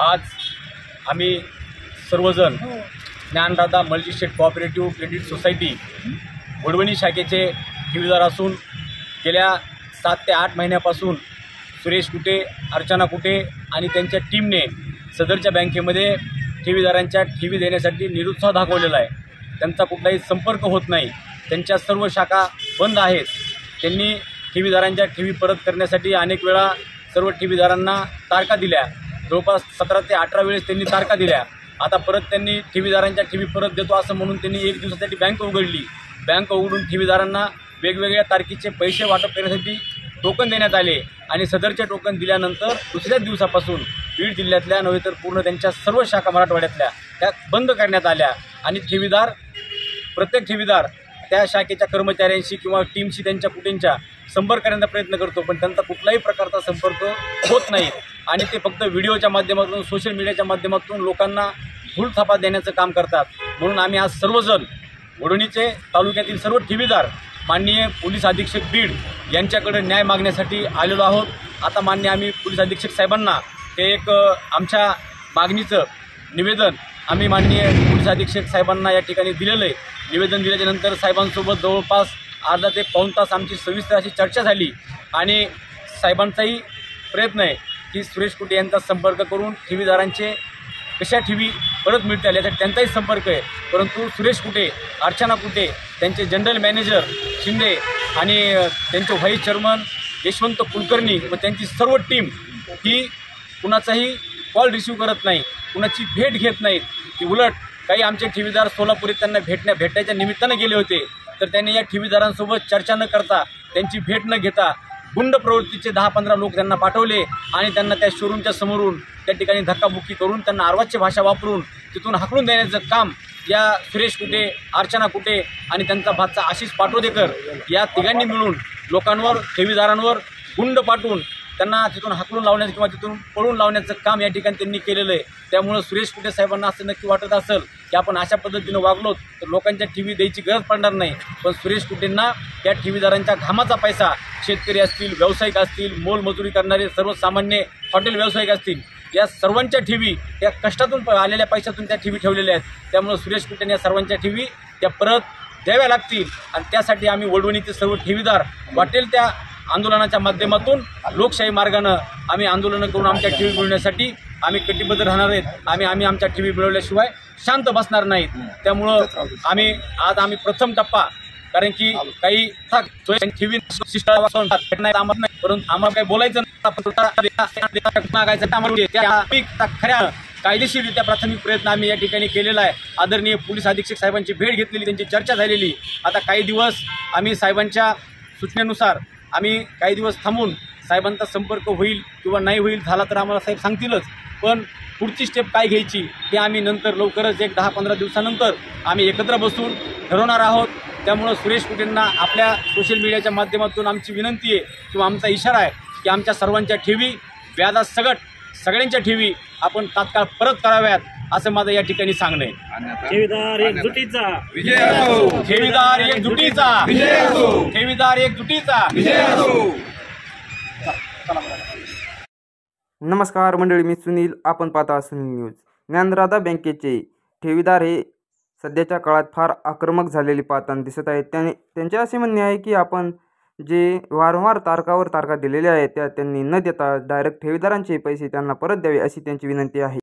आज आम्ही सर्वजण Gyandata multistate cooperative credit society Vadvani शाखेचे ठेवीदार असून गेल्या 7 ते 8 महिन्यापासून सुरेश कुटे, अर्चना कुटे आणि त्यांच्या टीमने सदरच्या बँकेमध्ये ठेवीदारांच्या ठेवी देण्यासाठी निरुत्साह दाखवलेला आहे। त्यांचा कुठलाही संपर्क होत नाही, त्यांच्या सर्व शाखा बंद आहेत। त्यांनी ठेवीदारांच्या ठेवी परत करण्यासाठी अनेक वेळा सर्व ठेवीदारांना तारखा दिल्या, जवळपास 17 ते 18 वेळेस त्यांनी तारखा दिल्या। आता परत त्यांनी ठेवीदारांच्या ठेवी परत देतो असं म्हणून त्यांनी 1 दिवसासाठी बँक उघडली। बँक उघडून ठेवीदारांना वेगवेगळ्या तारखेचे पैसे वाटप करण्यासाठी टोकन देण्यात आले आणि सदरचे टोकन दिल्यानंतर दुसऱ्याच दिवसापासून बीड जिल्ह्यातल्या नव्हे तर पूर्ण त्यांच्या सर्व शाखा मराठवाड्यातल्या त्या बंद करण्यात आल्या आणि प्रत्येक ठेवीदार त्या शाखेच्या कर्मचाऱ्यांशी किंवा टीमशी त्यांच्या कुटुंबाच्या संपर्क करण्याचा प्रयत्न करतो, पण त्यांचा कुठलाही प्रकारचा संपर्क होत नाही आणि ते फक्त व्हिडिओच्या माध्यमातून, सोशल मीडियाच्या माध्यमातून लोकांना भूलथापा देण्याचं काम करतात। म्हणून आम्ही आज सर्वजण वडवणीचे तालुक्यातील सर्व ठेवीदार माननीय पोलीस अधीक्षक बीड यांच्याकडे न्याय मागण्यासाठी आलेलो आहोत। आता माननीय आम्ही पोलीस अधीक्षक साहेबांना ते एक आमच्या मागणीचं निवेदन आम्ही माननीय पोलीस अधीक्षक साहेबांना या ठिकाणी दिलेलं आहे। निवेदन दिल्याच्यानंतर साहेबांसोबत जवळपास अर्धा ते पाऊण तास आमची सविस्तर अशी चर्चा झाली आणि साहेबांचाही प्रयत्न आहे की सुरेश कुटे यांचा संपर्क करून ठेवीदारांचे कशा ठेवी परत मिळतील यासाठी त्यांचाही संपर्क आहे, परंतु सुरेश कुटे, अर्चना कुटे, त्यांचे जनरल मॅनेजर शिंदे आणि त्यांचे व्हाईस चेअरमन यशवंत कुलकर्णी व त्यांची सर्व टीम ही कुणाचाही कॉल रिसीव्ह करत नाही, कुणाची भेट घेत नाहीत। की उलट काही आमचे ठेवीदार सोलापुरीत त्यांना भेटायच्या निमित्तानं गेले होते, तर त्यांनी या ठेवीदारांसोबत चर्चा न करता, त्यांची भेट न घेता गुंड प्रवृत्तीचे 10-15 लोक त्यांना पाठवले आणि त्यांना त्या शोरूमच्या समोरून त्या ठिकाणी धक्काबुक्की करून त्यांना अर्वाच्य भाषा वापरून तिथून हाकलून देण्याचं काम या सुरेश कुटे, अर्चना कुटे आणि त्यांचा भाचा आशिष पाटोदेकर या तिघांनी मिळून लोकांवर, ठेवीदारांवर गुंड पाठवून त्यांना तिथून हाकलून लावण्याचं किंवा तिथून पळून लावण्याचं काम या ठिकाणी त्यांनी केलेलं आहे। त्यामुळे सुरेश कुटे साहेबांना असं नक्की वाटत असेल की आपण अशा पद्धतीनं वागलो तर लोकांच्या ठेवी द्यायची गरज पडणार नाही, पण सुरेश कुटेंना त्या ठेवीदारांच्या घामाचा पैसा, शेतकरी असतील, व्यावसायिक असतील, मोलमजुरी करणारे सर्वसामान्य हॉटेल व्यावसायिक असतील, या सर्वांच्या ठेवी त्या कष्टातून आलेल्या पैशातून त्या ठेवी ठेवलेल्या आहेत। त्यामुळे सुरेश कुटे या सर्वांच्या ठेवी त्या परत द्याव्या लागतील आणि त्यासाठी आम्ही वडवणीचे सर्व ठेवीदार वाटेल त्या आंदोलनाच्या माध्यमातून लोकशाही मार्गानं आम्ही आंदोलनं करून आमच्या ठेवी मिळवण्यासाठी आम्ही कटिबद्ध राहणार आहेत। आम्ही आमच्या ठेवी मिळवल्याशिवाय शांत बसणार नाहीत। त्यामुळं आम्ही प्रथम टप्पा, कारण की काही ठेवी परंतु आम्हाला काही बोलायचं खऱ्या कायदेशीररित्या प्राथमिक प्रयत्न आम्ही या ठिकाणी केलेला आहे। आदरणीय पोलीस अधीक्षक साहेबांची भेट घेतलेली, त्यांची चर्चा झालेली। आता काही दिवस आम्ही साहेबांच्या सूचनेनुसार आम्ही काही दिवस थांबून साहेबांचा संपर्क होईल किंवा नाही होईल, झाला तर आम्हाला साहेब सांगतीलच, पण पुढची स्टेप काय घ्यायची ते आम्ही नंतर लवकरच 10-15 दिवसानंतर आम्ही एकत्र बसून ठरवणार आहोत। त्यामुळं सुरेश कुटेंना आपल्या सोशल मीडियाच्या माध्यमातून आमची विनंती आहे किंवा आमचा इशारा आहे की आमच्या सर्वांच्या ठेवी व्याजासकट सगळ्यांच्या ठेवी आपण तात्काळ परत कराव्यात असं माझं या ठिकाणी सांगणं आहे। ठेवीदार एकजुटीचा विजय असो, ठेवीदार एकजुटीचा विजय असो, ठेवीदार एकजुटीचा विजय असो। नमस्कार मंडळी, मी सुनील, आपण पाहता सुनील न्यूज। ज्ञानदाता बँकेचे ठेवीदार हे सध्याच्या काळात फार आक्रमक झालेले पाहताना दिसत आहेत। त्यांचे असे म्हणणे आहे की आपण जे वारंवार तारखा दिलेल्या आहेत त्या त्यांनी न देता डायरेक्ट ठेवीदारांचे पैसे त्यांना परत द्यावे अशी त्यांची विनंती आहे।